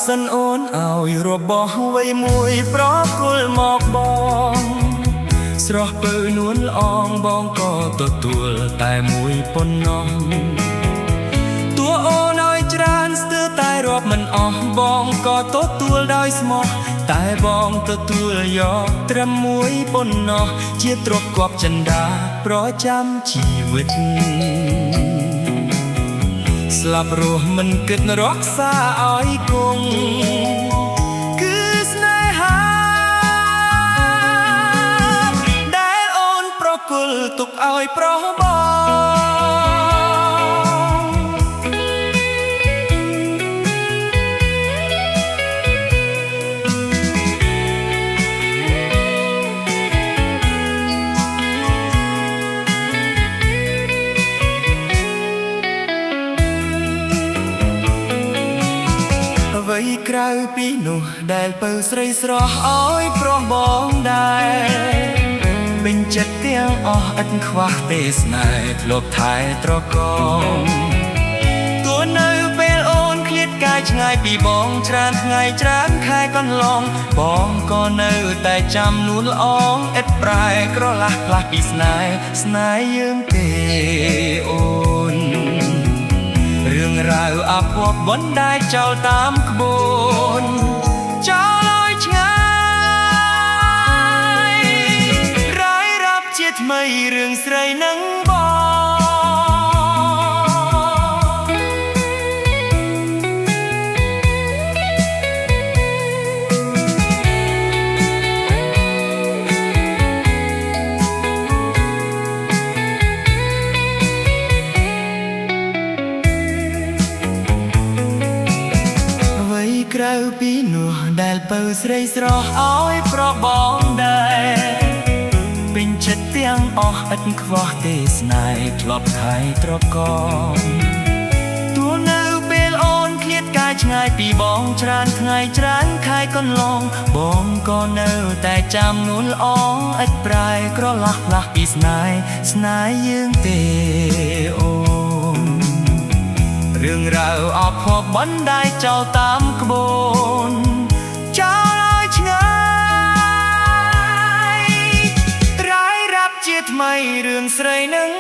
សិនអូនឲ្យរបស់វ័យមួយប្រគល់មកបងស្រស់ពៅនួនល្អងបងក៏ទទួលតែមួយប៉ុណ្ណោះតួអូនឲ្យច្រើនស្ទើរតែរាប់មិនអស់បងក៏ទទួលដោយស្មោះតែបងទទួលយកត្រឹមមួយប៉ុណ្ណោះជាទ្រព្យគប់ចិន្តាប្រចាំជីវិតស្លាប់រស់មិនគិតរក្សាឲ្យគង់គឺស្នេហាដែលអូនប្រគល់ទុកឲ្យប្រុសបងអ្វីក្រៅពីនោះដែលពៅស្រីស្រស់ឲ្យប្រុសបងដែរពេញចិត្តទាំងអស់ឥតខ្វះទេស្នេហ៍ធ្លាប់ថែត្រកងទោះនៅពេលអូនឃ្លាតកាយឆ្ងាយពីបងច្រើនថ្ងៃច្រើនខែកន្លងបងក៏នៅតែចាំនួនល្អងឥតប្រែក្រឡាស់ផ្លាស់ពីស្នេហ៍យើងទេអូនរឿងរ៉ាវអភ័ព្វបណ្ដាយចោលតាមក្បួនចោលឲ្យឆ្ងាយរាយរាប់ជាថ្មីរឿងស្រីនឹងបងក្រៅពីនោះដែលពៅស្រីស្រស់ឲ្យប្រុសបងដែរពេញចិត្តទាំងអស់ឥតខ្វះទេស្នេហ៍ធ្លាប់ថែត្រកងទោះនៅពេលអូនឃ្លាតកាយឆ្ងាយពីបងច្រើនថ្ងៃច្រើនខែកន្លងបងក៏នៅតែចាំនួនល្អងឥតប្រែក្រឡាស់ផ្លាស់ពីស្នេហ៍យើងទេអូរឿងរ៉ាវអភ័ព្វបណ្ដាយចោលតាមក្បួនចោលឲ្យឆ្ងាយរាយរាប់ជាថ្មីរឿងស្រីនឹង